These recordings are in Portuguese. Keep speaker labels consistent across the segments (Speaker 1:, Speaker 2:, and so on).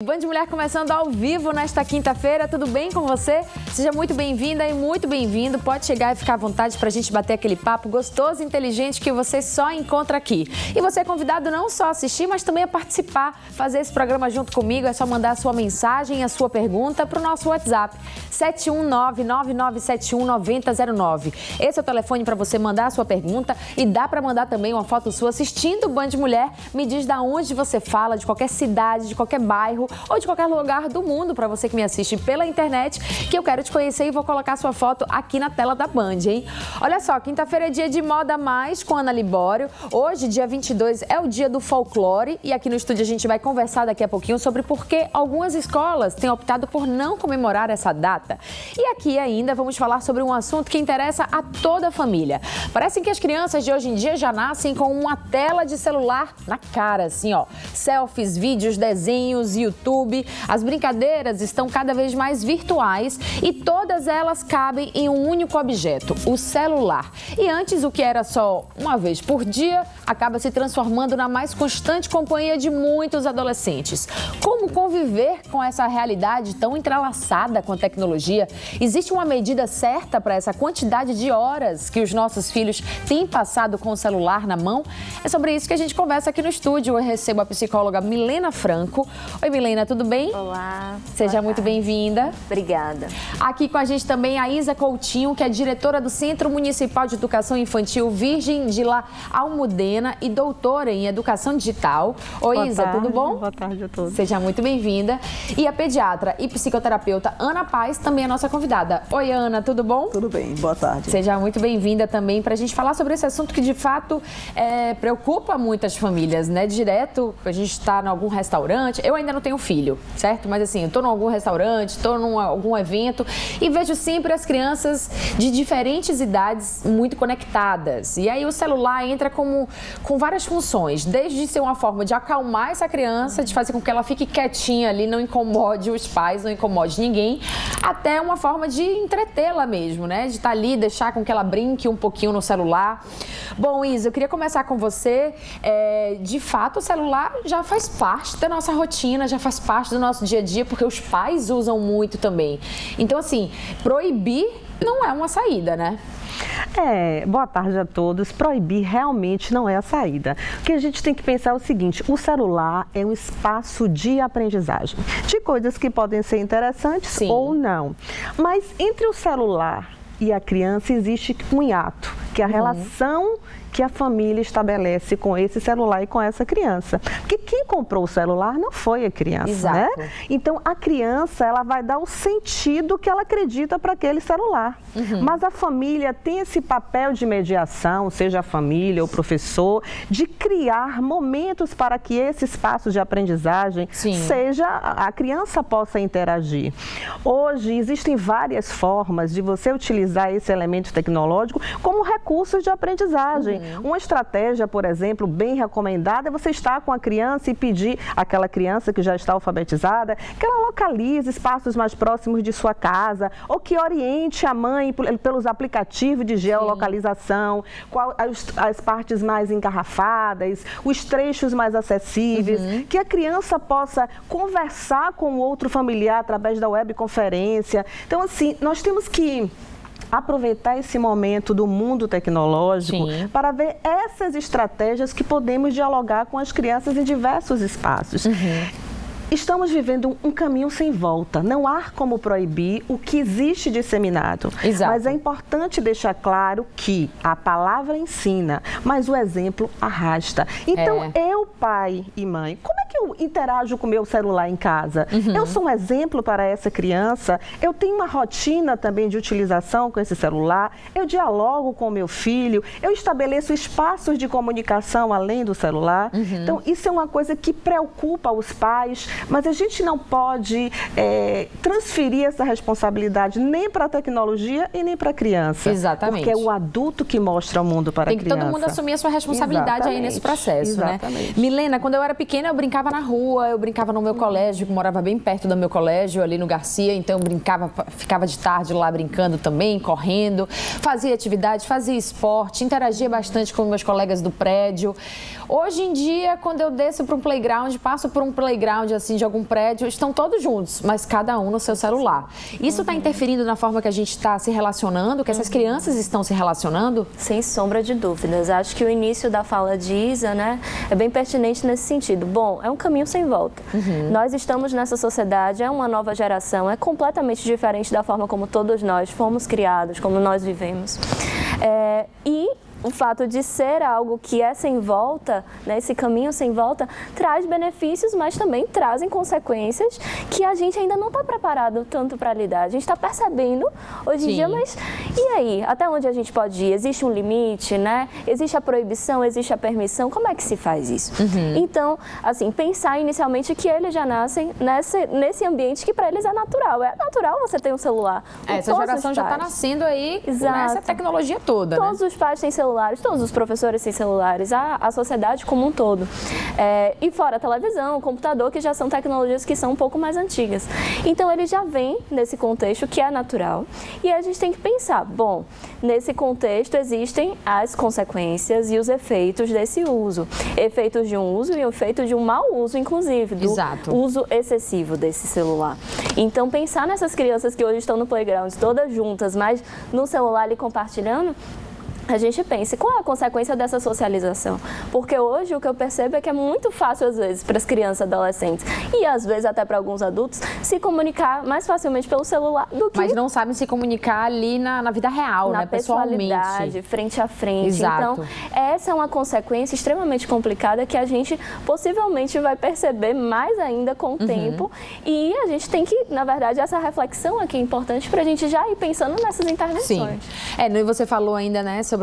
Speaker 1: Band Mulher começando ao vivo nesta quinta-feira, tudo bem com você? Seja muito bem-vinda e muito bem-vindo. Pode chegar e ficar à vontade para a gente bater aquele papo gostoso e inteligente que você só encontra aqui. E você é convidado não só a assistir, mas também a participar, fazer esse programa junto comigo. É só mandar a sua mensagem, a sua pergunta para o nosso WhatsApp, 719-9971-9009. Esse é o telefone para você mandar a sua pergunta e dá para mandar também uma foto sua assistindo o Band Mulher. Me diz de onde você fala, de qualquer cidade, de qualquer bairro ou de qualquer lugar do mundo, para você que me assiste pela internet, que eu quero te conhecer e vou colocar sua foto aqui na tela da Band, hein? Olha só, quinta-feira é dia de Moda Mais com Ana Libório. Hoje, dia 22, é o dia do folclore e aqui no estúdio a gente vai conversar daqui a pouquinho sobre por que algumas escolas têm optado por não comemorar essa data. E aqui ainda vamos falar sobre um assunto que interessa a toda a família. Parece que as crianças de hoje em dia já nascem com uma tela de celular na cara, assim, ó. Selfies, vídeos, desenhos, YouTube. As brincadeiras estão cada vez mais virtuais e todas elas cabem em um único objeto, o celular. E antes, o que era só uma vez por dia, acaba se transformando na mais constante companhia de muitos adolescentes. Como conviver com essa realidade tão entrelaçada com a tecnologia? Existe uma medida certa para essa quantidade de horas que os nossos filhos têm passado com o celular na mão? É sobre isso que a gente conversa aqui no estúdio. Eu recebo a psicóloga Milena Franco. Oi, Milena, tudo bem?
Speaker 2: Olá.
Speaker 1: Seja muito bem-vinda.
Speaker 2: Obrigada.
Speaker 1: Aqui com a gente também a Isa Coutinho, que é diretora do Centro Municipal de Educação Infantil Virgem de La Almudena e doutora em Educação Digital. Oi,
Speaker 3: Boa
Speaker 1: Isa,
Speaker 3: tarde,
Speaker 1: tudo bom?
Speaker 3: Boa tarde a todos.
Speaker 1: Seja muito bem-vinda. E a pediatra e psicoterapeuta Ana Paz, também é nossa convidada. Oi, Ana, tudo bom?
Speaker 3: Tudo bem, boa tarde.
Speaker 1: Seja muito bem-vinda também para a gente falar sobre esse assunto que, de fato, preocupa muitas famílias, né? Direto, a gente está em algum restaurante. Eu ainda não tenho filho, certo? Mas assim, eu estou em algum restaurante, estou em algum evento e vejo sempre as crianças de diferentes idades muito conectadas. E aí o celular entra com várias funções, desde ser uma forma de acalmar essa criança, de fazer com que ela fique quietinha ali, não incomode os pais, não incomode ninguém, até uma forma de entretê-la mesmo, né? De estar ali, deixar com que ela brinque um pouquinho no celular. Bom, Isa, eu queria começar com você. De fato, o celular já faz parte da nossa rotina, já faz parte do nosso dia a dia, porque os pais usam muito também. Então, assim, proibir não é uma saída, né?
Speaker 3: Boa tarde a todos. Proibir realmente não é a saída. O que a gente tem que pensar é o seguinte: o celular é um espaço de aprendizagem, de coisas que podem ser interessantes
Speaker 1: Sim.
Speaker 3: ou não. Mas entre o celular e a criança existe um hiato, que é a relação que a família estabelece com esse celular e com essa criança. Porque quem comprou o celular não foi a criança,
Speaker 1: Exato.
Speaker 3: né? Então, a criança, ela vai dar o sentido que ela acredita para aquele celular. Mas a família tem esse papel de mediação, seja a família ou o professor, de criar momentos para que esse espaço de aprendizagem seja, a criança possa interagir. Hoje, existem várias formas de você utilizar esse elemento tecnológico como recursos de aprendizagem. Uma estratégia, por exemplo, bem recomendada é você estar com a criança e pedir àquela criança que já está alfabetizada que ela localize espaços mais próximos de sua casa ou que oriente a mãe pelos aplicativos de geolocalização, as partes mais engarrafadas, os trechos mais acessíveis, que a criança possa conversar com o outro familiar através da webconferência. Então, assim, nós temos que aproveitar esse momento do mundo tecnológico para ver essas estratégias que podemos dialogar com as crianças em diversos espaços. Estamos vivendo um caminho sem volta. Não há como proibir o que existe disseminado.
Speaker 1: Exato.
Speaker 3: Mas é importante deixar claro que a palavra ensina, mas o exemplo arrasta. Então, eu, pai e mãe, como é que eu interajo com o meu celular em casa? Eu sou um exemplo para essa criança? Eu tenho uma rotina também de utilização com esse celular? Eu dialogo com o meu filho? Eu estabeleço espaços de comunicação além do celular? Então, isso é uma coisa que preocupa os pais, mas a gente não pode transferir essa responsabilidade nem para a tecnologia e nem para a criança.
Speaker 1: Exatamente.
Speaker 3: Porque é o adulto que mostra o mundo para a criança.
Speaker 1: Tem que todo mundo assumir a sua responsabilidade aí nesse processo, né? Milena, quando eu era pequena, eu brincava na rua, eu brincava no meu colégio, que morava bem perto do meu colégio, ali no Garcia, então eu brincava, ficava de tarde lá brincando também, correndo, fazia atividade, fazia esporte, interagia bastante com meus colegas do prédio. Hoje em dia, quando eu desço para um playground, passo por um playground assim, assim, de algum prédio, estão todos juntos, mas cada um no seu celular. Isso está interferindo na forma que a gente está se relacionando, que essas crianças estão se relacionando?
Speaker 2: Sem sombra de dúvidas. Acho que o início da fala de Isa, né, é bem pertinente nesse sentido. Bom, é um caminho sem volta. Nós estamos nessa sociedade, é uma nova geração, é completamente diferente da forma como todos nós fomos criados, como nós vivemos. E o fato de ser algo que é sem volta, né, esse caminho sem volta, traz benefícios, mas também trazem consequências que a gente ainda não está preparado tanto para lidar. A gente está percebendo hoje em dia, mas e aí? Até onde a gente pode ir? Existe um limite, né? Existe a proibição, existe a permissão? Como é que se faz isso? Então, assim, pensar inicialmente que eles já nascem nesse ambiente que para eles é natural. É natural você ter um celular.
Speaker 1: Essa geração já está nascendo aí com essa tecnologia toda,
Speaker 2: Todos os pais têm celular. Todos os professores têm celulares, a sociedade como um todo. E fora a televisão, o computador, que já são tecnologias que são um pouco mais antigas. Então, ele já vem nesse contexto que é natural. E a gente tem que pensar, bom, nesse contexto existem as consequências e os efeitos desse uso. Efeitos de um uso e efeitos de um mau uso, inclusive, do uso excessivo desse celular. Então, pensar nessas crianças que hoje estão no playground todas juntas, mas no celular ali compartilhando, a gente pensa, qual é a consequência dessa socialização? Porque hoje o que eu percebo é que é muito fácil, às vezes, para as crianças e adolescentes, e às vezes até para alguns adultos, se comunicar mais facilmente pelo celular do que...
Speaker 1: Mas não sabem se comunicar ali na vida real, né?
Speaker 2: Pessoalmente. Frente a frente.
Speaker 1: Exato.
Speaker 2: Então, essa é uma consequência extremamente complicada que a gente possivelmente vai perceber mais ainda com o tempo. E a gente tem que, na verdade, essa reflexão aqui é importante para a gente já ir pensando nessas intervenções.
Speaker 1: E você falou ainda, né, sobre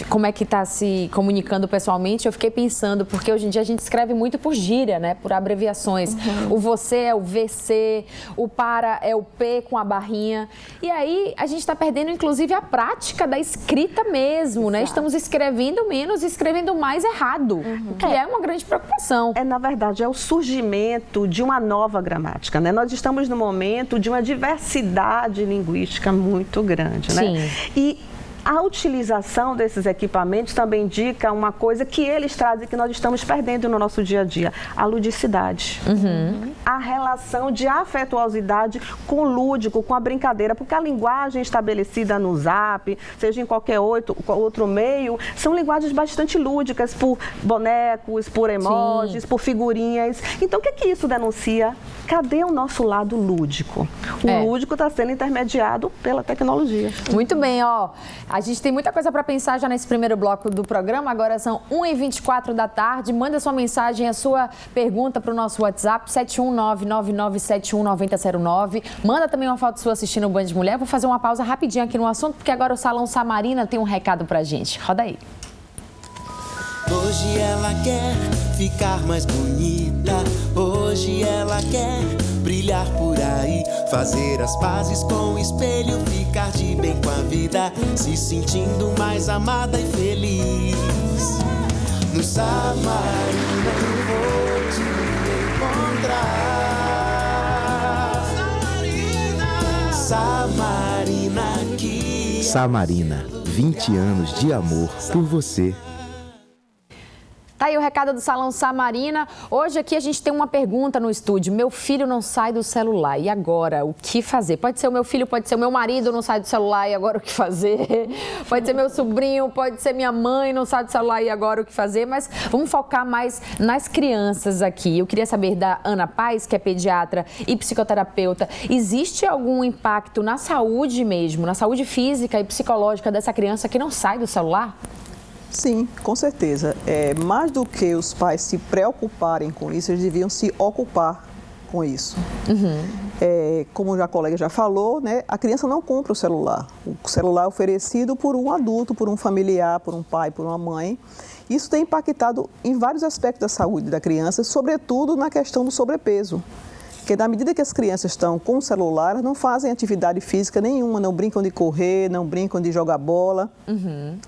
Speaker 1: como é que está se comunicando pessoalmente. Eu fiquei pensando, porque hoje em dia a gente escreve muito por gíria, né, por abreviações. O você é o VC, o para é o P com a barrinha. E aí a gente está perdendo, inclusive, a prática da escrita mesmo, né? Estamos escrevendo menos e escrevendo mais errado, o que é uma grande preocupação.
Speaker 3: Na verdade, é o surgimento de uma nova gramática, né? Nós estamos no momento de uma diversidade linguística muito grande, né? E a utilização desses equipamentos também indica uma coisa que eles trazem, que nós estamos perdendo no nosso dia a dia, a ludicidade. A relação de afetuosidade com o lúdico, com a brincadeira, porque a linguagem estabelecida no Zap, seja em qualquer outro meio, são linguagens bastante lúdicas, por bonecos, por emojis, por figurinhas. Então, o que isso denuncia? Cadê o nosso lado lúdico? O lúdico está sendo intermediado pela tecnologia.
Speaker 1: Muito bem, ó. A gente tem muita coisa para pensar já nesse primeiro bloco do programa. Agora são 1h24 da tarde. Manda sua mensagem, a sua pergunta para o nosso WhatsApp, 71999719009. Manda também uma foto sua assistindo o Band de Mulher. Vou fazer uma pausa rapidinho aqui no assunto, porque agora o Salão Samarina tem um recado pra gente. Roda aí.
Speaker 4: Hoje ela quer ficar mais bonita. Hoje ela quer brilhar por aí, fazer as pazes com o espelho, ficar de bem com a vida, se sentindo mais amada e feliz. No Samarina eu vou te encontrar. Samarina aqui.
Speaker 5: Samarina, 20 anos de amor por você.
Speaker 1: Tá aí o recado do Salão Samarina. Hoje aqui a gente tem uma pergunta no estúdio. Meu filho não sai do celular. E agora, o que fazer? Pode ser o meu filho, pode ser o meu marido não sai do celular. E agora o que fazer? Pode ser meu sobrinho, pode ser minha mãe não sai do celular. E agora o que fazer? Mas vamos focar mais nas crianças aqui. Eu queria saber da Ana Paz, que é pediatra e psicoterapeuta. Existe algum impacto na saúde mesmo, na saúde física e psicológica dessa criança que não sai do celular?
Speaker 6: Sim, com certeza. Mais do que os pais se preocuparem com isso, eles deviam se ocupar com isso. Como a colega já falou, né, a criança não compra o celular. O celular é oferecido por um adulto, por um familiar, por um pai, por uma mãe. Isso tem impactado em vários aspectos da saúde da criança, sobretudo na questão do sobrepeso. Porque na medida que as crianças estão com o celular, elas não fazem atividade física nenhuma, não brincam de correr, não brincam de jogar bola,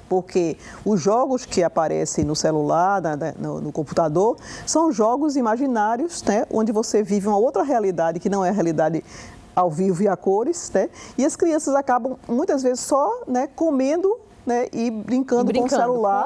Speaker 6: porque os jogos que aparecem no celular, no computador, são jogos imaginários, né, onde você vive uma outra realidade que não é a realidade ao vivo e a cores, né, e as crianças acabam muitas vezes só, né, comendo, né, e brincando com o celular,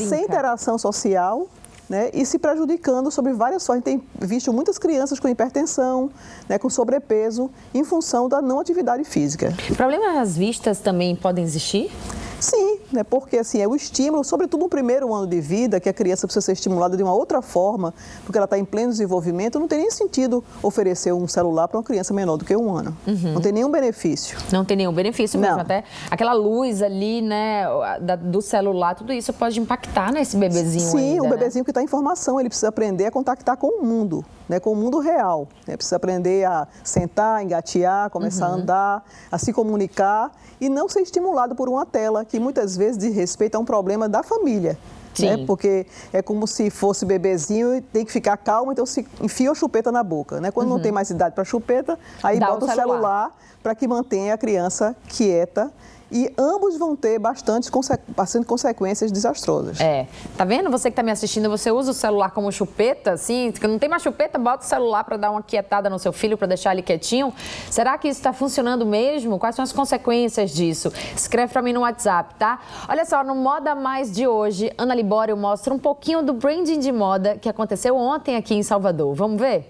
Speaker 6: sem interação social. né, e se prejudicando sobre várias formas. A gente tem visto muitas crianças com hipertensão, né, com sobrepeso, em função da não atividade física.
Speaker 1: Problemas nas vistas também podem existir?
Speaker 6: Sim, né, porque assim, é o estímulo, sobretudo no primeiro ano de vida, que a criança precisa ser estimulada de uma outra forma, porque ela está em pleno desenvolvimento, não tem nem sentido oferecer um celular para uma criança menor do que 1 ano. Não tem nenhum benefício.
Speaker 1: Não tem nenhum benefício mesmo,
Speaker 6: Não.
Speaker 1: até aquela luz ali, né, do celular, tudo isso pode impactar nesse bebezinho.
Speaker 6: Sim,
Speaker 1: ainda,
Speaker 6: o bebezinho que está em formação, ele precisa aprender a contactar com o mundo, né, com o mundo real. Né? Precisa aprender a sentar, engatear, começar a andar, a se comunicar e não ser estimulado por uma tela, que muitas vezes diz respeito a um problema da família. Né? Porque é como se fosse bebezinho e tem que ficar calmo, então se enfia a chupeta na boca. Né? Quando não tem mais idade para chupeta, aí
Speaker 1: Dá
Speaker 6: bota o celular para que mantenha a criança quieta. E ambos vão ter bastante consequências desastrosas.
Speaker 1: Tá vendo? Você que está me assistindo, você usa o celular como chupeta, assim, não tem mais chupeta, bota o celular para dar uma quietada no seu filho, para deixar ele quietinho. Será que isso está funcionando mesmo? Quais são as consequências disso? Escreve para mim no WhatsApp, tá? Olha só, no Moda Mais de hoje, Ana Libório mostra um pouquinho do branding de moda que aconteceu ontem aqui em Salvador. Vamos ver?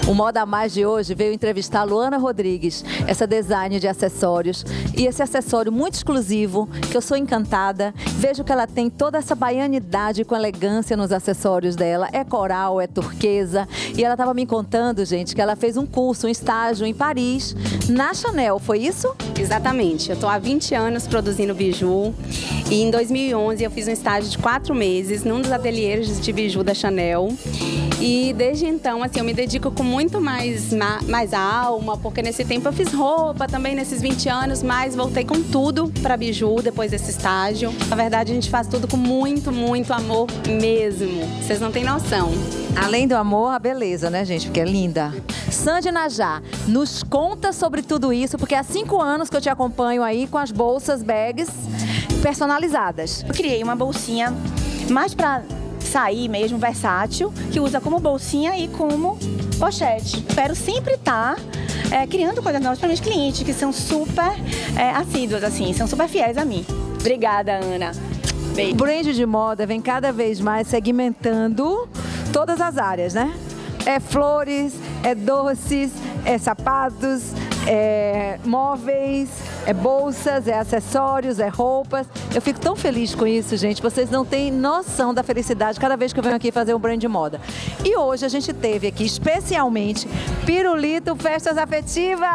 Speaker 7: O Moda Mais de hoje veio entrevistar a Luana Rodrigues, essa design de acessórios. E esse acessório muito exclusivo, que eu sou encantada. Vejo que ela tem toda essa baianidade com elegância nos acessórios dela. É coral, é turquesa. E ela estava me contando, gente, que ela fez um curso, um estágio em Paris, na Chanel. Foi isso?
Speaker 8: Exatamente. Eu estou há 20 anos produzindo biju. E em 2011 eu fiz um estágio de 4 meses num dos ateliês de biju da Chanel. E desde então, assim, eu me dedico com muito mais alma, porque nesse tempo eu fiz roupa também nesses 20 anos, mas voltei com tudo para biju depois desse estágio. Na verdade, a gente faz tudo com muito, muito amor mesmo. Vocês não têm noção.
Speaker 7: Além do amor, a beleza, né, gente? Porque é linda. Sandy Najá, nos conta sobre tudo isso, porque há 5 anos que eu te acompanho aí com as bolsas, bags personalizadas.
Speaker 9: Eu criei uma bolsinha mais para sair mesmo, versátil, que usa como bolsinha e como pochete. Espero sempre estar criando coisas novas para meus clientes, que são super assíduos, assim, são super fiéis a mim. Obrigada, Ana. Beijo.
Speaker 7: O brand de moda vem cada vez mais segmentando todas as áreas, né? É flores, é doces, é sapatos, é móveis, é bolsas, é acessórios, é roupas. Eu fico tão feliz com isso, gente. Vocês não têm noção da felicidade cada vez que eu venho aqui fazer um brand de moda. E hoje a gente teve aqui especialmente Pirulito Festas Afetivas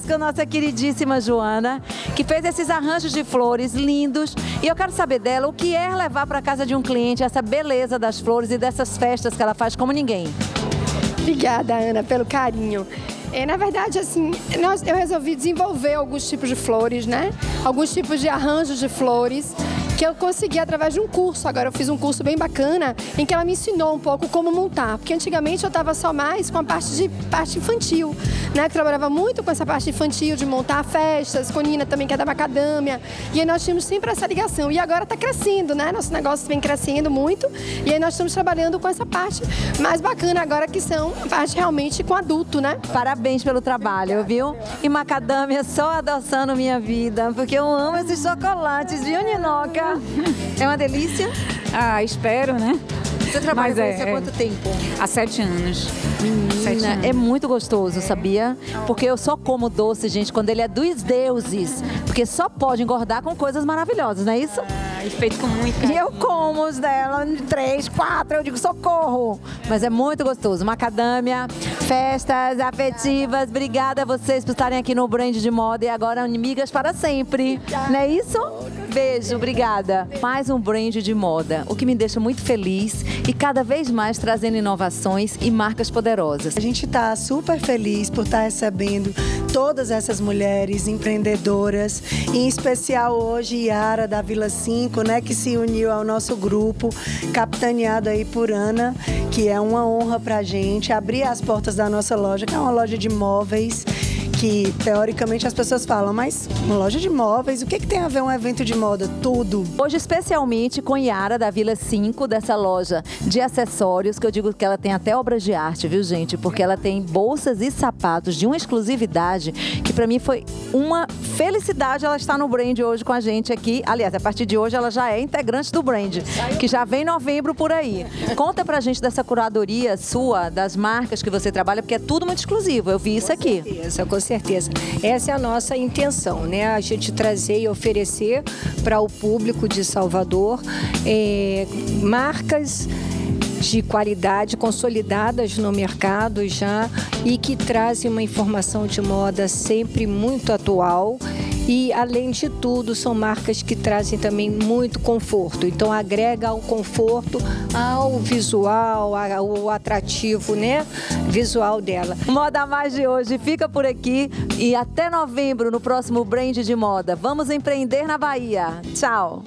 Speaker 7: com a nossa queridíssima Joana, que fez esses arranjos de flores lindos. E eu quero saber dela o que é levar para casa de um cliente essa beleza das flores e dessas festas que ela faz como ninguém.
Speaker 10: Obrigada, Ana, pelo carinho. Na verdade, assim, eu resolvi desenvolver alguns tipos de flores, né? Alguns tipos de arranjos de flores que eu consegui através de um curso. Agora eu fiz um curso bem bacana em que ela me ensinou um pouco como montar, porque antigamente eu estava só mais com a parte infantil, né? Eu trabalhava muito com essa parte infantil de montar festas, com Nina também, que é da macadâmia, e aí nós tínhamos sempre essa ligação. E agora está crescendo, né? Nosso negócio vem crescendo muito, e aí nós estamos trabalhando com essa parte mais bacana agora, que são a parte realmente com adulto, né?
Speaker 7: Parabéns pelo trabalho, viu? E macadâmia só adoçando minha vida, porque eu amo esses chocolates, viu, Ninoca? É uma delícia?
Speaker 11: Ah, espero, né?
Speaker 7: Você trabalha com isso há quanto tempo?
Speaker 11: Há 7 anos.
Speaker 7: Menina, é muito gostoso, sabia? Porque eu só como doce, gente, quando ele é dos deuses. Porque só pode engordar com coisas maravilhosas, não é isso?
Speaker 11: E feito com muito carinho.
Speaker 7: E eu como os dela, 3, 4, eu digo socorro. Mas é muito gostoso. Macadâmia, festas afetivas. Obrigada a vocês por estarem aqui no Brand de Moda e agora amigas para sempre. Não é isso? Beijo, obrigada. Mais um Brand de Moda, o que me deixa muito feliz e cada vez mais trazendo inovações e marcas poderosas.
Speaker 12: A gente está super feliz por estar recebendo todas essas mulheres empreendedoras, em especial hoje Yara da Vila 5, né, que se uniu ao nosso grupo, capitaneado aí por Ana, que é uma honra pra gente abrir as portas da nossa loja, que é uma loja de móveis, que teoricamente as pessoas falam, mas uma loja de móveis, o que tem a ver um evento de moda? Tudo.
Speaker 13: Hoje, especialmente com Yara, da Vila 5, dessa loja de acessórios, que eu digo que ela tem até obras de arte, viu, gente? Porque ela tem bolsas e sapatos de uma exclusividade que para mim foi uma felicidade ela estar no brand hoje com a gente aqui. Aliás, a partir de hoje ela já é integrante do brand, que já vem em novembro por aí. Conta pra gente dessa curadoria sua, das marcas que você trabalha, porque é tudo muito exclusivo. Eu vi isso aqui.
Speaker 14: Com certeza. Essa é a nossa intenção, né? A gente trazer e oferecer para o público de Salvador marcas de qualidade consolidadas no mercado já e que trazem uma informação de moda sempre muito atual. E, além de tudo, são marcas que trazem também muito conforto. Então, agrega o conforto ao visual, ao atrativo, né, visual dela.
Speaker 13: Moda Mais de hoje fica por aqui e até novembro no próximo Brand de Moda. Vamos empreender na Bahia. Tchau!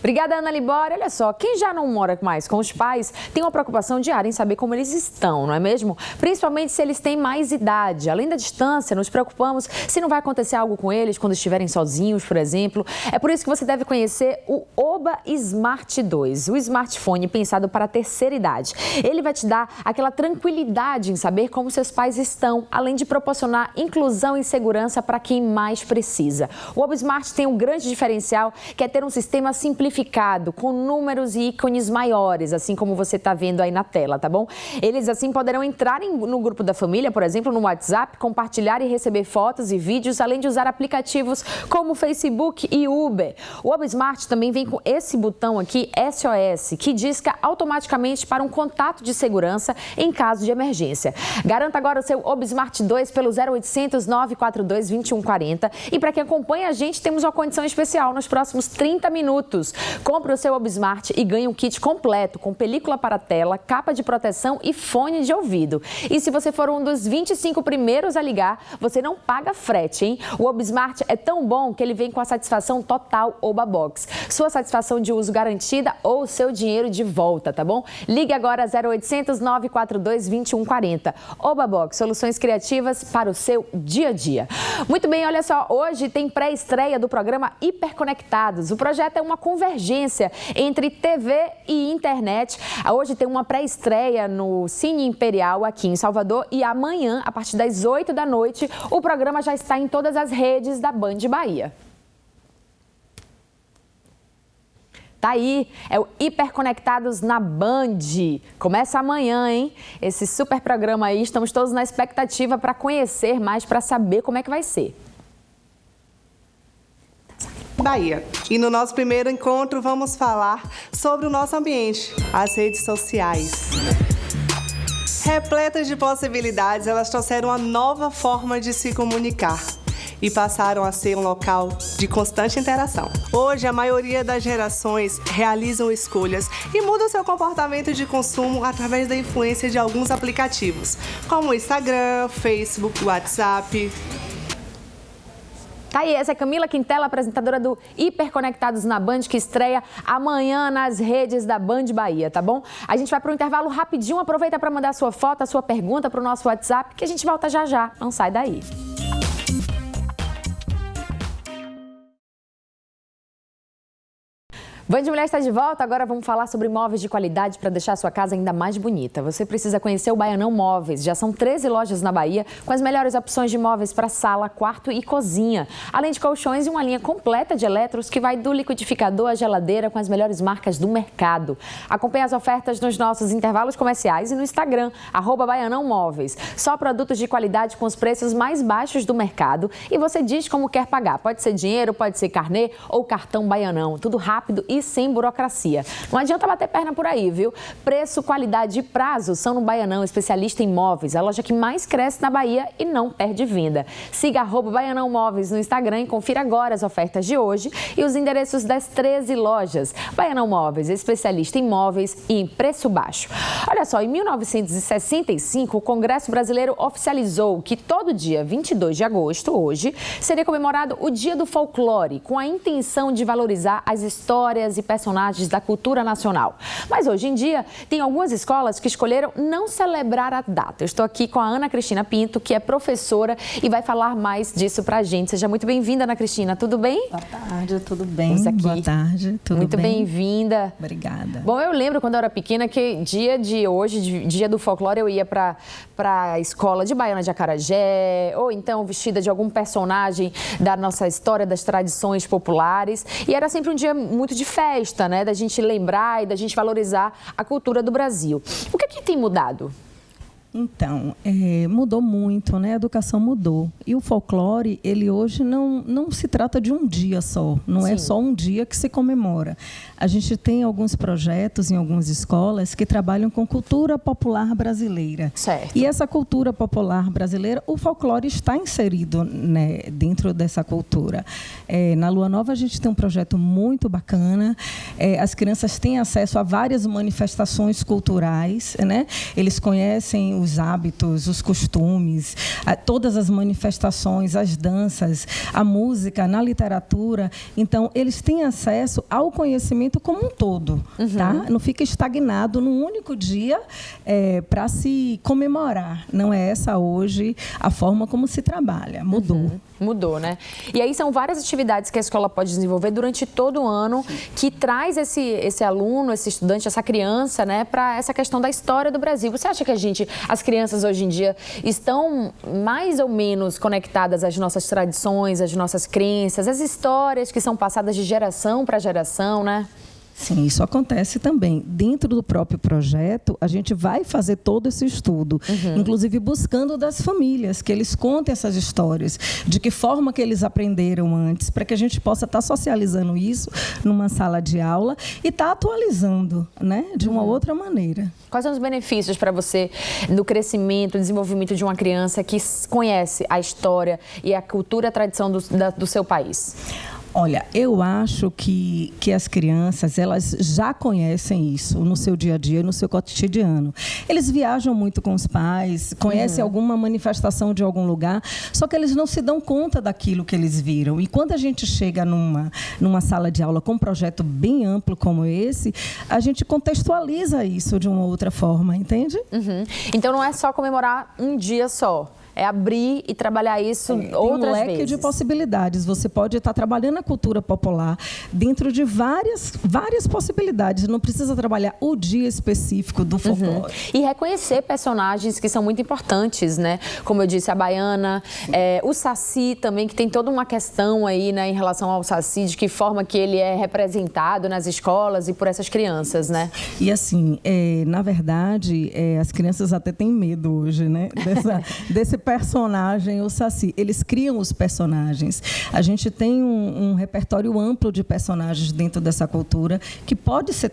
Speaker 1: Obrigada, Ana Libório. Olha só, quem já não mora mais com os pais tem uma preocupação diária em saber como eles estão, não é mesmo? Principalmente se eles têm mais idade. Além da distância, nos preocupamos se não vai acontecer algo com eles quando estiverem sozinhos, por exemplo. É por isso que você deve conhecer o Oba Smart 2, o smartphone pensado para a terceira idade. Ele vai te dar aquela tranquilidade em saber como seus pais estão, além de proporcionar inclusão e segurança para quem mais precisa. O Oba Smart tem um grande diferencial, que é ter um sistema simplificado, com números e ícones maiores, assim como você está vendo aí na tela, tá bom? Eles, assim, poderão entrar no grupo da família, por exemplo, no WhatsApp, compartilhar e receber fotos e vídeos, além de usar aplicativos como Facebook e Uber. O Oba Smart também vem com esse botão aqui, SOS, que disca automaticamente para um contato de segurança em caso de emergência. Garanta agora o seu Oba Smart 2 pelo 0800 942 2140. E para quem acompanha a gente, temos uma condição especial nos próximos 30 minutos. Compre o seu Oba Smart e ganhe um kit completo com película para tela, capa de proteção e fone de ouvido. E se você for um dos 25 primeiros a ligar, você não paga frete, hein? O Oba Smart é tão bom que ele vem com a satisfação total Oba Box. Sua satisfação de uso garantida ou seu dinheiro de volta, tá bom? Ligue agora 0800 942 2140. Oba Box, soluções criativas para o seu dia a dia. Muito bem, olha só, hoje tem pré-estreia do programa Hiperconectados. O projeto é uma convergência entre TV e internet. Hoje tem uma pré-estreia no Cine Imperial aqui em Salvador e amanhã, a partir das 8 da noite, o programa já está em todas as redes da Band Bahia. Tá aí, é o Hiperconectados na Band. Começa amanhã, hein? Esse super programa aí, estamos todos na expectativa para conhecer mais, para saber como é que vai ser.
Speaker 15: Bahia. E no nosso primeiro encontro vamos falar sobre o nosso ambiente, as redes sociais. Repletas de possibilidades, elas trouxeram uma nova forma de se comunicar e passaram a ser um local de constante interação. Hoje, a maioria das gerações realizam escolhas e mudam seu comportamento de consumo através da influência de alguns aplicativos, como o Instagram, Facebook, WhatsApp.
Speaker 1: Tá aí, essa é Camila Quintela, apresentadora do Hiperconectados na Band, que estreia amanhã nas redes da Band Bahia, tá bom? A gente vai para um intervalo rapidinho, aproveita para mandar a sua foto, a sua pergunta para o nosso WhatsApp, que a gente volta já já, não sai daí. Band Mulher está de volta, agora vamos falar sobre móveis de qualidade para deixar a sua casa ainda mais bonita. Você precisa conhecer o Baianão Móveis. Já são 13 lojas na Bahia com as melhores opções de móveis para sala, quarto e cozinha. Além de colchões e uma linha completa de eletros que vai do liquidificador à geladeira com as melhores marcas do mercado. Acompanhe as ofertas nos nossos intervalos comerciais e no Instagram, @Baianão Móveis. Só produtos de qualidade com os preços mais baixos do mercado e você diz como quer pagar. Pode ser dinheiro, pode ser carnê ou cartão Baianão. Tudo rápido e sem burocracia. Não adianta bater perna por aí, viu? Preço, qualidade e prazo são no Baianão, especialista em móveis, a loja que mais cresce na Bahia e não perde venda. Siga @Baianão Móveis no Instagram e confira agora as ofertas de hoje e os endereços das 13 lojas. Baianão Móveis, especialista em móveis e em preço baixo. Olha só, em 1965, o Congresso Brasileiro oficializou que todo dia 22 de agosto, hoje, seria comemorado o Dia do Folclore, com a intenção de valorizar as histórias histórias e personagens da cultura nacional. Mas hoje em dia, tem algumas escolas que escolheram não celebrar a data. Eu estou aqui com a Ana Cristina Pinto, que é professora e vai falar mais disso pra gente. Seja muito bem-vinda, Ana Cristina. Tudo bem?
Speaker 16: Boa tarde, tudo bem?
Speaker 1: Boa
Speaker 16: tarde, tudo
Speaker 1: muito
Speaker 16: bem?
Speaker 1: Muito bem-vinda.
Speaker 16: Obrigada.
Speaker 1: Bom, eu lembro quando eu era pequena que dia do folclore, eu ia para a escola de baiana de acarajé, ou então vestida de algum personagem da nossa história, das tradições populares. E era sempre um dia muito de festa, né? Da gente lembrar e da gente valorizar a cultura do Brasil. O que é que tem mudado?
Speaker 16: Então, mudou muito, né? A educação mudou. E o folclore, ele hoje não se trata de um dia só. Não é só um dia que se comemora. A gente tem alguns projetos em algumas escolas que trabalham com cultura popular brasileira.
Speaker 1: Certo.
Speaker 16: E essa cultura popular brasileira, o folclore está inserido, né, dentro dessa cultura. Na Lua Nova, a gente tem um projeto muito bacana. As crianças têm acesso a várias manifestações culturais, né? Eles conhecem os hábitos, os costumes, todas as manifestações, as danças, a música, na literatura. Então, eles têm acesso ao conhecimento como um todo, tá? Não fica estagnado num único dia para se comemorar. Não é essa hoje a forma como se trabalha. Mudou.
Speaker 1: Mudou, né? E aí são várias atividades que a escola pode desenvolver durante todo o ano, que traz esse aluno, esse estudante, essa criança, né, para essa questão da história do Brasil. Você acha que as crianças hoje em dia estão mais ou menos conectadas às nossas tradições, às nossas crenças, às histórias que são passadas de geração para geração, né?
Speaker 16: Sim, isso acontece também. Dentro do próprio projeto, a gente vai fazer todo esse estudo, inclusive buscando das famílias, que eles contem essas histórias, de que forma que eles aprenderam antes, para que a gente possa estar socializando isso numa sala de aula e estar atualizando, né, de uma outra maneira.
Speaker 1: Quais são os benefícios para você no crescimento, desenvolvimento de uma criança que conhece a história e a cultura e a tradição do seu país?
Speaker 16: Olha, eu acho que as crianças, elas já conhecem isso no seu dia a dia, no seu cotidiano. Eles viajam muito com os pais, conhecem alguma manifestação de algum lugar, só que eles não se dão conta daquilo que eles viram. E quando a gente chega numa sala de aula com um projeto bem amplo como esse, a gente contextualiza isso de uma outra forma, entende?
Speaker 1: Então não é só comemorar um dia só. É abrir e trabalhar isso outras vezes.
Speaker 16: Tem um leque de possibilidades. Você pode estar trabalhando a cultura popular dentro de várias possibilidades. Não precisa trabalhar o dia específico do folclore.
Speaker 1: E reconhecer personagens que são muito importantes, né? Como eu disse, a baiana, o Saci também, que tem toda uma questão aí, né, em relação ao Saci, de que forma que ele é representado nas escolas e por essas crianças, né?
Speaker 16: E assim, na verdade, as crianças até têm medo hoje, né? Desse personagem, o Saci. Eles criam os personagens. A gente tem um repertório amplo de personagens dentro dessa cultura que pode ser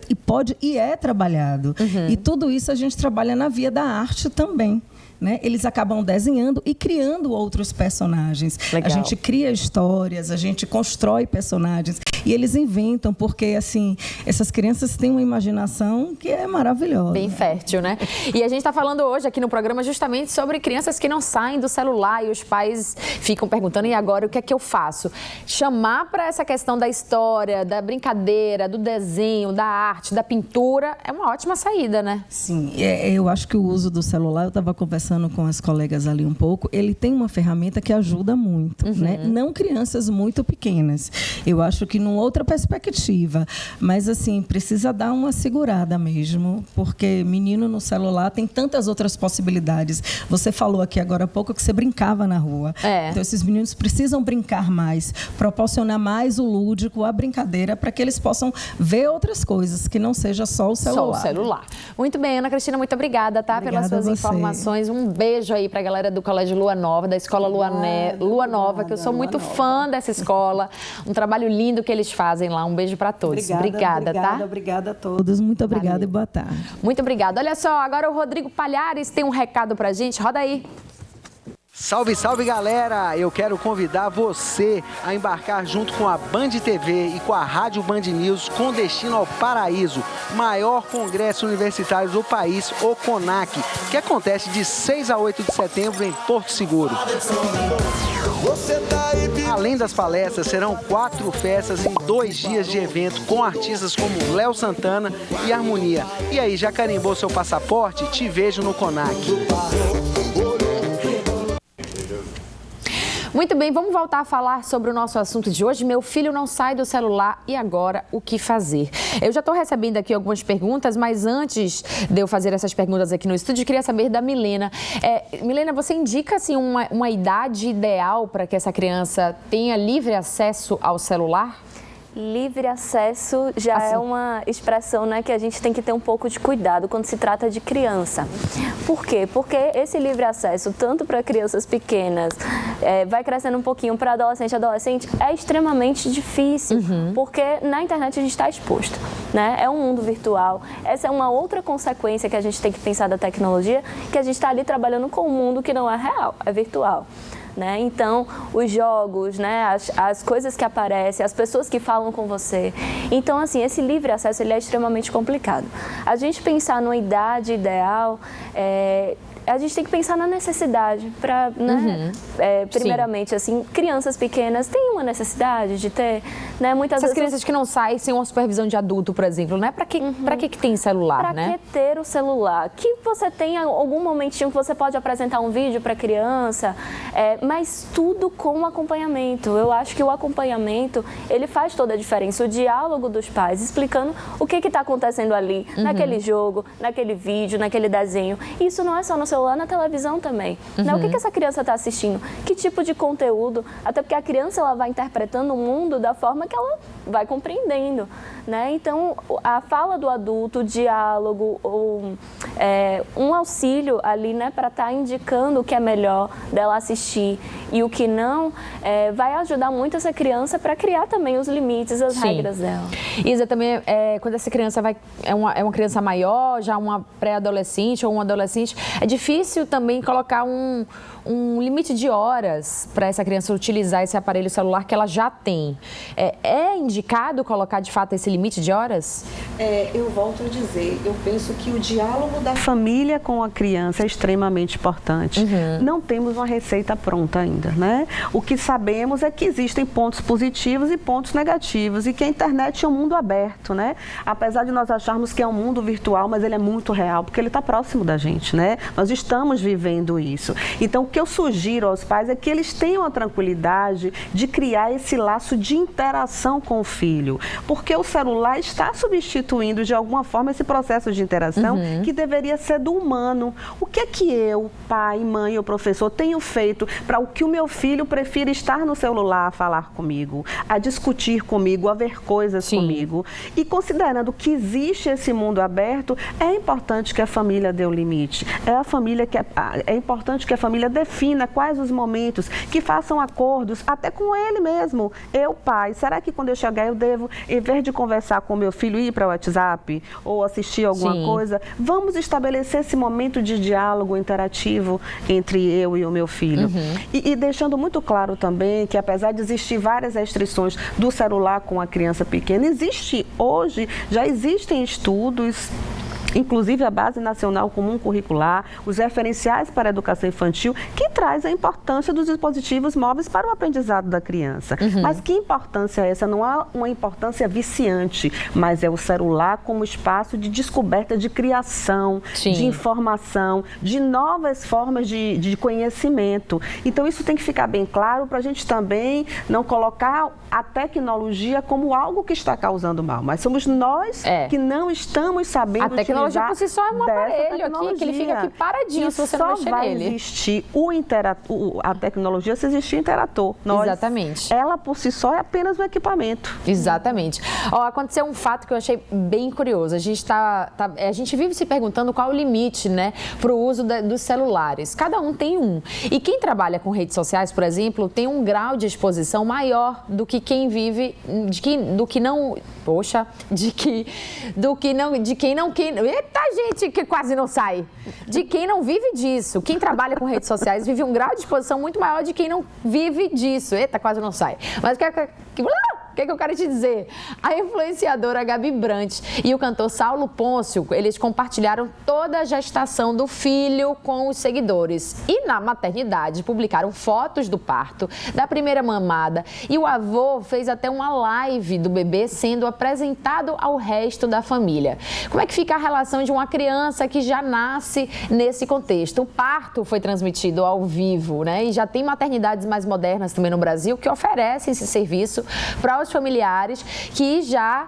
Speaker 16: e é trabalhado. E tudo isso a gente trabalha na via da arte também. Né? Eles acabam desenhando e criando outros personagens.
Speaker 1: Legal.
Speaker 16: A gente cria histórias, a gente constrói personagens e eles inventam, porque assim, essas crianças têm uma imaginação que é maravilhosa.
Speaker 1: Bem fértil, né? E a gente está falando hoje aqui no programa justamente sobre crianças que não saem do celular e os pais ficam perguntando, e agora o que é que eu faço? Chamar para essa questão da história, da brincadeira, do desenho, da arte, da pintura, é uma ótima saída, né?
Speaker 16: Sim, eu acho que o uso do celular, eu estava conversando com as colegas ali um pouco, ele tem uma ferramenta que ajuda muito, né? Não crianças muito pequenas. Eu acho que numa outra perspectiva, mas assim, precisa dar uma segurada mesmo, porque menino no celular tem tantas outras possibilidades. Você falou aqui agora há pouco que você brincava na rua. Então esses meninos precisam brincar mais, proporcionar mais o lúdico, a brincadeira, para que eles possam ver outras coisas, que não seja só o celular.
Speaker 1: Só o celular. Muito bem, Ana Cristina, muito obrigada, tá?
Speaker 16: Obrigada
Speaker 1: pelas suas informações. Um beijo aí para a galera do Colégio Lua Nova, da Escola Lua Nova, que eu sou muito fã dessa escola. Um trabalho lindo que eles fazem lá. Um beijo para todos. Obrigada, tá?
Speaker 16: Obrigada a todos. Muito obrigada e boa tarde.
Speaker 1: Muito obrigada. Olha só, agora o Rodrigo Palhares tem um recado pra gente. Roda aí.
Speaker 17: Salve, salve, galera! Eu quero convidar você a embarcar junto com a Band TV e com a Rádio Band News com destino ao Paraíso, maior congresso universitário do país, o CONAC, que acontece de 6 a 8 de setembro em Porto Seguro. Além das palestras, serão 4 festas em 2 dias de evento com artistas como Léo Santana e Harmonia. E aí, já carimbou seu passaporte? Te vejo no CONAC.
Speaker 1: Muito bem, vamos voltar a falar sobre o nosso assunto de hoje. Meu filho não sai do celular e agora o que fazer? Eu já estou recebendo aqui algumas perguntas, mas antes de eu fazer essas perguntas aqui no estúdio, eu queria saber da Milena. Milena, você indica assim, uma idade ideal para que essa criança tenha livre acesso ao celular?
Speaker 2: Livre acesso já é uma expressão, né, que a gente tem que ter um pouco de cuidado quando se trata de criança. Por quê? Porque esse livre acesso, tanto para crianças pequenas, vai crescendo um pouquinho para adolescente, é extremamente difícil, porque na internet a gente está exposto, né? É um mundo virtual. Essa é uma outra consequência que a gente tem que pensar da tecnologia, que a gente está ali trabalhando com um mundo que não é real, é virtual. Né? Então, os jogos, né? As coisas que aparecem, as pessoas que falam com você. Então, assim, esse livre acesso ele é extremamente complicado. A gente pensar numa idade ideal, a gente tem que pensar na necessidade para, né? Primeiramente, assim, crianças pequenas têm uma necessidade de ter, né? Muitas
Speaker 1: Essas
Speaker 2: vezes
Speaker 1: crianças que não saem sem uma supervisão de adulto, por exemplo, né? Para que tem celular, né?
Speaker 2: Para que ter o celular? Que você tenha algum momentinho que você pode apresentar um vídeo para a criança, mas tudo com acompanhamento. Eu acho que o acompanhamento, ele faz toda a diferença. O diálogo dos pais, explicando o que está acontecendo ali, naquele jogo, naquele vídeo, naquele desenho. Isso não é só no celular, na televisão também. Né? O que essa criança está assistindo? Que tipo de conteúdo? Até porque a criança ela vai interpretando o mundo da forma que ela vai compreendendo. Né? Então, a fala do adulto, o diálogo, um auxílio ali, né, para estar indicando o que é melhor dela assistir e o que não, vai ajudar muito essa criança para criar também os limites, as regras dela.
Speaker 1: Isa, também, quando essa criança é uma criança maior, já uma pré-adolescente ou um adolescente, é difícil também colocar um limite de horas para essa criança utilizar esse aparelho celular que ela já tem. É indicado colocar, de fato, esse limite de horas?
Speaker 3: Eu volto a dizer, eu penso que o diálogo da família com a criança é extremamente importante. Não temos uma receita pronta ainda, né? O que sabemos é que existem pontos positivos e pontos negativos e que a internet é um mundo aberto, né? Apesar de nós acharmos que é um mundo virtual, mas ele é muito real, porque ele está próximo da gente, né? Nós estamos vivendo isso. Então, o que eu sugiro aos pais é que eles tenham a tranquilidade de criar esse laço de interação com o filho, porque o celular está substituindo de alguma forma esse processo de interação que deveria ser do humano. O que é que eu, pai, mãe ou professor, tenho feito para o que o meu filho prefira estar no celular a falar comigo, a discutir comigo, a ver coisas comigo? E considerando que existe esse mundo aberto, é importante que a família dê o limite. É importante que a família defina quais os momentos, que façam acordos, até com ele mesmo. Eu, pai, será que quando eu chegar eu devo, em vez de conversar com meu filho, ir para o WhatsApp ou assistir alguma coisa? Vamos estabelecer esse momento de diálogo interativo entre eu e o meu filho. E deixando muito claro também que, apesar de existir várias restrições do celular com a criança pequena, já existem estudos, inclusive a Base Nacional Comum Curricular, os referenciais para a educação infantil, que traz a importância dos dispositivos móveis para o aprendizado da criança. Mas que importância é essa? Não há uma importância viciante, mas é o celular como espaço de descoberta, de criação, de informação, de novas formas de conhecimento. Então, isso tem que ficar bem claro para a gente também não colocar a tecnologia como algo que está causando mal, mas somos nós que não estamos sabendo utilizar. A tecnologia
Speaker 1: por si só é um aparelho aqui, que ele fica aqui paradinho se você não mexer nele. Só vai
Speaker 3: existir a tecnologia se existir interator.
Speaker 1: Exatamente.
Speaker 3: Ela por si só é apenas um equipamento.
Speaker 1: Exatamente. Aconteceu um fato que eu achei bem curioso. A gente vive se perguntando qual é o limite, né, para o uso dos celulares. Cada um tem um. E quem trabalha com redes sociais, por exemplo, tem um grau de exposição maior do que quem vive, eita, gente, que quase não sai. De quem não vive disso. Quem trabalha com redes sociais vive um grau de exposição muito maior de quem não vive disso. Eita, quase não sai. Mas O que eu quero te dizer? A influenciadora Gabi Brandt e o cantor Saulo Pôncio, eles compartilharam toda a gestação do filho com os seguidores. E na maternidade, publicaram fotos do parto, da primeira mamada. E o avô fez até uma live do bebê sendo apresentado ao resto da família. Como é que fica a relação de uma criança que já nasce nesse contexto? O parto foi transmitido ao vivo, né? E já tem maternidades mais modernas também no Brasil que oferecem esse serviço para os familiares que já,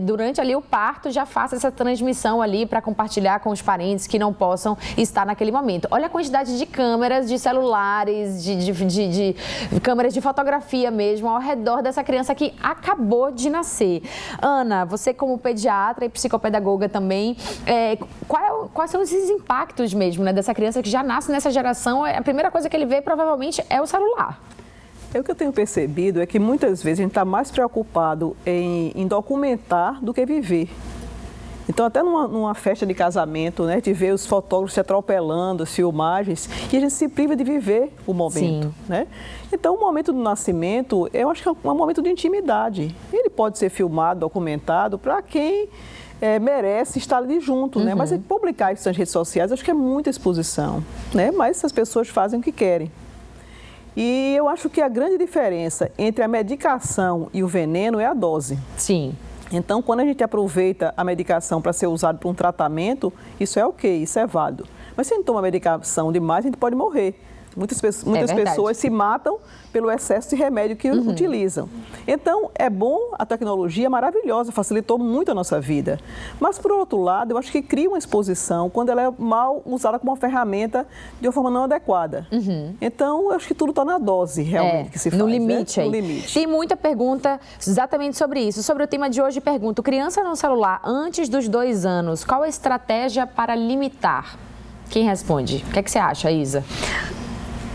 Speaker 1: durante ali o parto, já façam essa transmissão ali para compartilhar com os parentes que não possam estar naquele momento. Olha a quantidade de câmeras, de celulares, de câmeras de fotografia mesmo ao redor dessa criança que acabou de nascer. Ana, você como pediatra e psicopedagoga também, quais são esses impactos mesmo, né, dessa criança que já nasce nessa geração? A primeira coisa que ele vê provavelmente é o celular.
Speaker 6: O que eu tenho percebido é que muitas vezes a gente está mais preocupado em documentar do que viver. Então, até numa festa de casamento, né, de ver os fotógrafos se atropelando, as filmagens, e a gente se priva de viver o momento. Né? Então, o momento do nascimento, eu acho que é um momento de intimidade. Ele pode ser filmado, documentado, para quem merece estar ali junto, né? Mas publicar isso nas redes sociais, acho que é muita exposição, né? Mas as pessoas fazem o que querem. E eu acho que a grande diferença entre a medicação e o veneno é a dose.
Speaker 1: Sim.
Speaker 6: Então, quando a gente aproveita a medicação para ser usado para um tratamento, isso é ok, isso é válido. Mas se a gente toma medicação demais, a gente pode morrer. Muitas pessoas se matam pelo excesso de remédio que utilizam. Então, é bom, a tecnologia é maravilhosa, facilitou muito a nossa vida. Mas, por outro lado, eu acho que cria uma exposição quando ela é mal usada como uma ferramenta de uma forma não adequada. Então, eu acho que tudo está na dose, realmente, que se faz.
Speaker 1: No limite,
Speaker 6: né?
Speaker 1: aí.
Speaker 6: No limite.
Speaker 1: Tem muita pergunta exatamente sobre isso. Sobre o tema de hoje, pergunto, criança no celular antes dos 2 anos, qual a estratégia para limitar? Quem responde? O que é que você acha, Isa?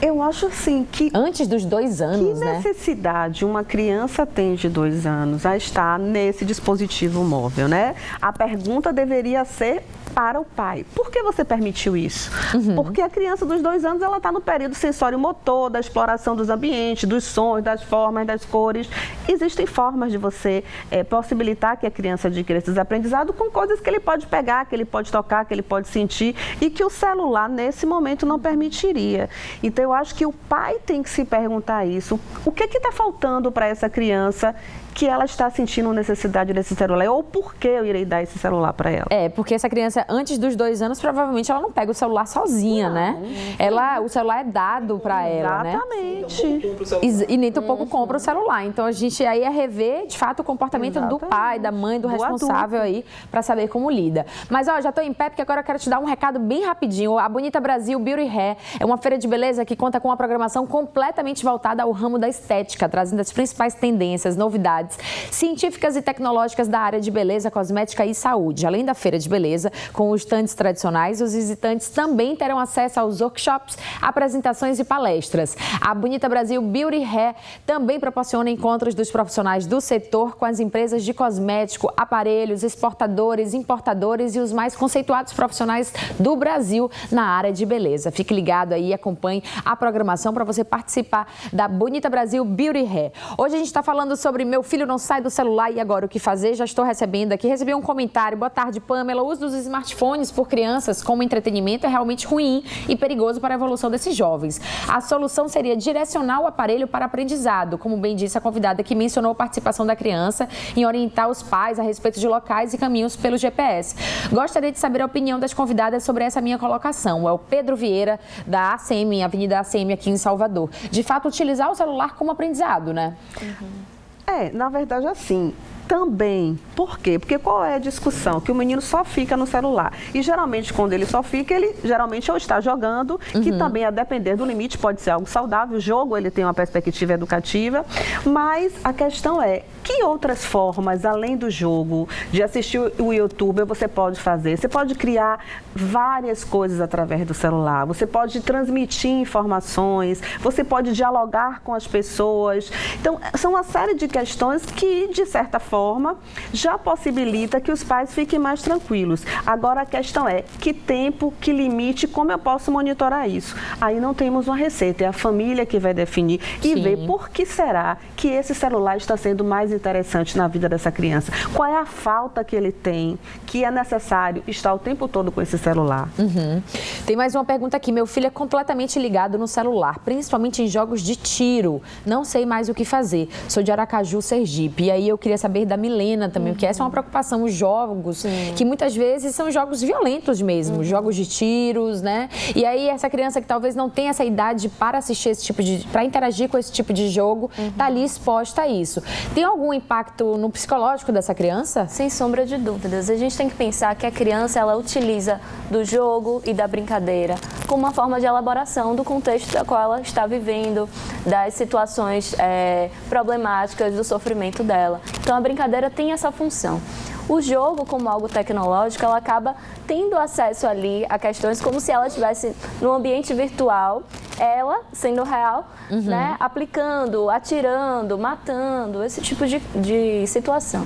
Speaker 3: Eu acho assim que...
Speaker 1: Antes dos 2 anos,
Speaker 3: né? Que necessidade uma criança tem de 2 anos a estar nesse dispositivo móvel, né? A pergunta deveria ser para o pai. Por que você permitiu isso? Porque a criança dos 2 anos, ela está no período sensório-motor, da exploração dos ambientes, dos sons, das formas, das cores. Existem formas de você possibilitar que a criança adquira esses aprendizados com coisas que ele pode pegar, que ele pode tocar, que ele pode sentir e que o celular, nesse momento, não permitiria. Então, eu acho que o pai tem que se perguntar isso. O que está faltando para essa criança que ela está sentindo necessidade desse celular? Ou por que eu irei dar esse celular para ela?
Speaker 1: Porque essa criança, antes dos 2 anos, provavelmente ela não pega o celular sozinha, né? O celular é dado para ela, né?
Speaker 3: Exatamente.
Speaker 1: E nem tão pouco compra o celular. Então, a gente aí é rever, de fato, o comportamento do pai, da mãe, do responsável aí, para saber como lida. Mas, já estou em pé, porque agora eu quero te dar um recado bem rapidinho. A Bonita Brasil Beauty Hair é uma feira de beleza que conta com uma programação completamente voltada ao ramo da estética, trazendo as principais tendências, novidades científicas e tecnológicas da área de beleza, cosmética e saúde. Além da feira de beleza, com os stands tradicionais, os visitantes também terão acesso aos workshops, apresentações e palestras. A Bonita Brasil Beauty Hair também proporciona encontros dos profissionais do setor com as empresas de cosmético, aparelhos, exportadores, importadores e os mais conceituados profissionais do Brasil na área de beleza. Fique ligado aí e acompanhe a programação para você participar da Bonita Brasil Beauty Hair. Hoje a gente está falando sobre meu filho não sai do celular e agora o que fazer? Já estou recebendo aqui, recebi um comentário. Boa tarde, Pamela. O uso dos smartphones por crianças como entretenimento é realmente ruim e perigoso para a evolução desses jovens. A solução seria direcionar o aparelho para aprendizado, como bem disse a convidada que mencionou a participação da criança em orientar os pais a respeito de locais e caminhos pelo GPS. Gostaria de saber a opinião das convidadas sobre essa minha colocação. É o Pedro Vieira, da ACM, Avenida ACM aqui em Salvador. De fato, utilizar o celular como aprendizado, né?
Speaker 3: Na verdade, assim, também. Por quê? Porque qual é a discussão? Que o menino só fica no celular. E geralmente, quando ele só fica, ele geralmente ou está jogando, que também, a depender do limite, pode ser algo saudável. O jogo, ele tem uma perspectiva educativa. Mas a questão é, que outras formas, além do jogo, de assistir o YouTube, você pode fazer? Você pode criar várias coisas através do celular. Você pode transmitir informações. Você pode dialogar com as pessoas. Então, são uma série de questões que, de certa forma, forma, já possibilita que os pais fiquem mais tranquilos. Agora a questão é, que tempo, que limite, como eu posso monitorar isso? Aí não temos uma receita, é a família que vai definir e ver por que será que esse celular está sendo mais interessante na vida dessa criança. Qual é a falta que ele tem, que é necessário estar o tempo todo com esse celular.
Speaker 1: Tem mais uma pergunta aqui. Meu filho é completamente ligado no celular, principalmente em jogos de tiro. Não sei mais o que fazer. Sou de Aracaju, Sergipe. E aí eu queria saber da Milena também, porque essa é uma preocupação. Os jogos, que muitas vezes são jogos violentos mesmo, jogos de tiros, né? E aí essa criança que talvez não tenha essa idade para assistir esse tipo de... para interagir com esse tipo de jogo, tá ali exposta a isso. Tem algum impacto no psicológico dessa criança?
Speaker 2: Sem sombra de dúvidas. A gente tem que pensar que a criança, ela utiliza do jogo e da brincadeira como uma forma de elaboração do contexto da qual ela está vivendo, das situações problemáticas, do sofrimento dela. Então, a brincadeira tem essa função. O jogo, como algo tecnológico, ela acaba tendo acesso ali a questões como se ela estivesse num ambiente virtual, ela, sendo real, né, aplicando, atirando, matando, esse tipo de situação.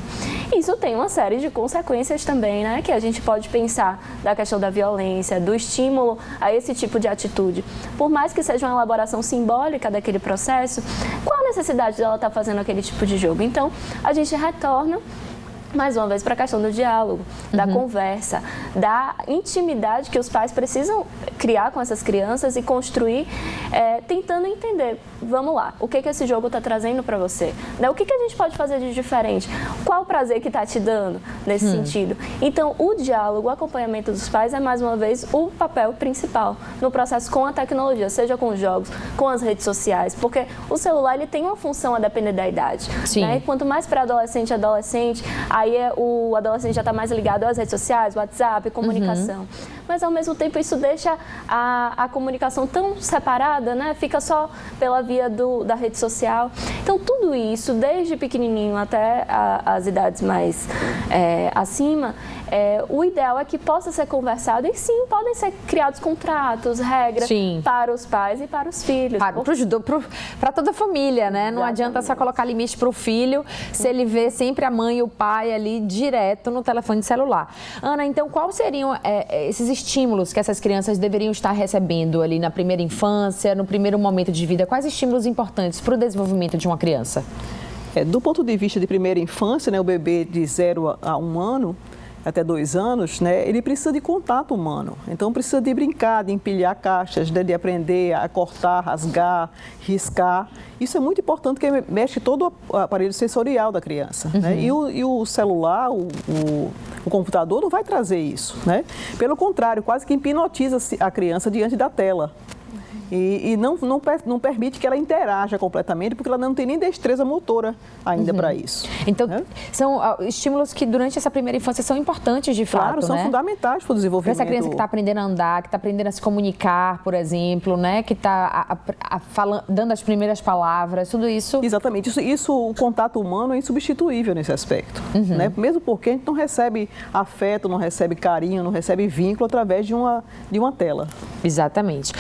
Speaker 2: Isso tem uma série de consequências também, né, que a gente pode pensar da questão da violência, do estímulo a esse tipo de atitude. Por mais que seja uma elaboração simbólica daquele processo, qual a necessidade dela estar fazendo aquele tipo de jogo? Então, a gente retorna mais uma vez para a questão do diálogo, da conversa, da intimidade que os pais precisam criar com essas crianças e construir, tentando entender, vamos lá, o que esse jogo está trazendo para você? Né? O que a gente pode fazer de diferente? Qual o prazer que está te dando nesse sentido? Então, o diálogo, o acompanhamento dos pais é, mais uma vez, o papel principal no processo com a tecnologia, seja com os jogos, com as redes sociais, porque o celular ele tem uma função a depender da idade. Né? E quanto mais pré-adolescente, adolescente, aí o adolescente já está mais ligado às redes sociais, WhatsApp, comunicação. Mas, ao mesmo tempo, isso deixa a comunicação tão separada, né? Fica só pela via da rede social. Então, tudo isso, desde pequenininho até as idades mais acima, o ideal é que possa ser conversado e, sim, podem ser criados contratos, regras para os pais e para os filhos.
Speaker 1: Para toda a família, né? Não adianta só colocar limite para o filho se ele vê sempre a mãe e o pai ali direto no telefone celular. Ana, então, quais seriam esses estímulos que essas crianças deveriam estar recebendo ali na primeira infância, no primeiro momento de vida? Quais estímulos importantes para o desenvolvimento de uma criança?
Speaker 6: Do ponto de vista de primeira infância, né, o bebê de 0 a 1 ano, até 2 anos, né, ele precisa de contato humano. Então, precisa de brincar, de empilhar caixas, de aprender a cortar, rasgar, riscar. Isso é muito importante, porque mexe todo o aparelho sensorial da criança. Né? E o celular, o computador não vai trazer isso. Né? Pelo contrário, quase que hipnotiza a criança diante da tela. E não permite que ela interaja completamente, porque ela não tem nem destreza motora ainda para isso.
Speaker 1: Então, são estímulos que durante essa primeira infância são importantes de fato,
Speaker 6: Claro, são fundamentais para o desenvolvimento.
Speaker 1: Para essa criança que está aprendendo a andar, que está aprendendo a se comunicar, por exemplo, né? Que está dando as primeiras palavras, tudo isso...
Speaker 6: Exatamente. O contato humano é insubstituível nesse aspecto. Né? Mesmo porque a gente não recebe afeto, não recebe carinho, não recebe vínculo através de uma tela.
Speaker 1: Exatamente.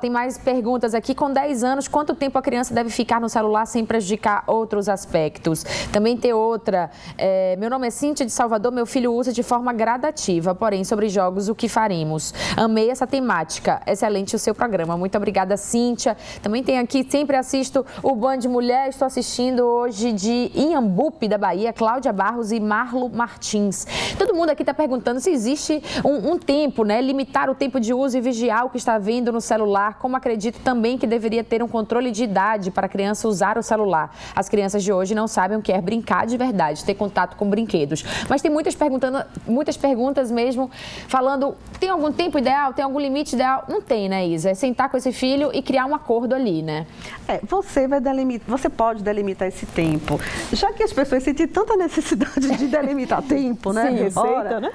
Speaker 1: Tem mais perguntas aqui. Com 10 anos, quanto tempo a criança deve ficar no celular sem prejudicar outros aspectos? Também tem outra. Meu nome é Cíntia de Salvador, meu filho usa de forma gradativa, porém, sobre jogos, o que faremos? Amei essa temática. Excelente o seu programa. Muito obrigada, Cíntia. Também tem aqui, sempre assisto o Band Mulher. Estou assistindo hoje de Inhambupe, da Bahia, Cláudia Barros e Marlo Martins. Todo mundo aqui está perguntando se existe um tempo, né? Limitar o tempo de uso e vigiar o que está vendo no celular. Como acredito também que deveria ter um controle de idade para a criança usar o celular. As crianças de hoje não sabem o que é brincar de verdade, ter contato com brinquedos. Mas tem muitas perguntas mesmo, falando, tem algum tempo ideal? Tem algum limite ideal? Não tem, né, Isa? É sentar com esse filho e criar um acordo ali, né?
Speaker 3: Você pode delimitar esse tempo. Já que as pessoas sentem tanta necessidade de delimitar tempo, né?
Speaker 1: Sim,
Speaker 3: receita, né?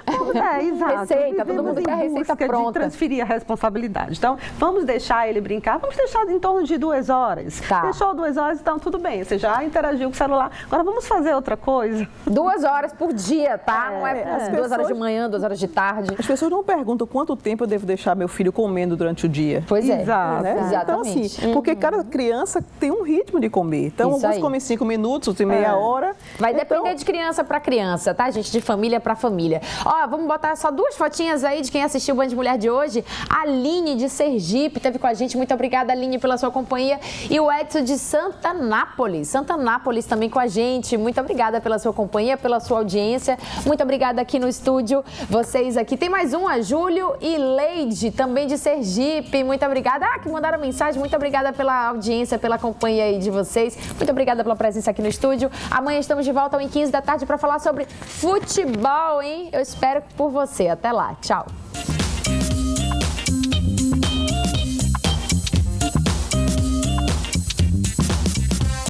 Speaker 1: Exato. Receita, todo mundo quer receita pronta.
Speaker 3: De transferir a responsabilidade. Então, vamos deixar deixar ele brincar, vamos deixar em torno de 2 horas.
Speaker 1: Tá.
Speaker 3: Deixou 2 horas, então tudo bem, você já interagiu com o celular. Agora vamos fazer outra coisa.
Speaker 1: 2 horas por dia, tá? Não é 2 horas de manhã, 2 horas de tarde.
Speaker 6: As pessoas não perguntam quanto tempo eu devo deixar meu filho comendo durante o dia.
Speaker 1: Pois é.
Speaker 3: Exato.
Speaker 6: Né?
Speaker 1: Exatamente.
Speaker 6: Então, assim, porque cada criança tem um ritmo de comer. Então,
Speaker 1: Isso
Speaker 6: alguns
Speaker 1: aí.
Speaker 6: comem 5 minutos, outros em meia hora.
Speaker 1: Vai
Speaker 6: Então,
Speaker 1: depender de criança para criança, tá, gente? De família para família. Ó, vamos botar só 2 fotinhas aí de quem assistiu o Band Mulher de hoje. A Aline de Sergipe esteve com a gente. Muito obrigada, Aline, pela sua companhia. E o Edson de Santa Anápolis também com a gente. Muito obrigada pela sua companhia, pela sua audiência. Muito obrigada aqui no estúdio. Vocês aqui. Tem mais um, a Júlio e Leide, também de Sergipe. Muito obrigada. Que mandaram mensagem. Muito obrigada pela audiência, pela companhia aí de vocês. Muito obrigada pela presença aqui no estúdio. Amanhã estamos de volta às 15 da tarde para falar sobre futebol, hein? Eu espero por você. Até lá. Tchau.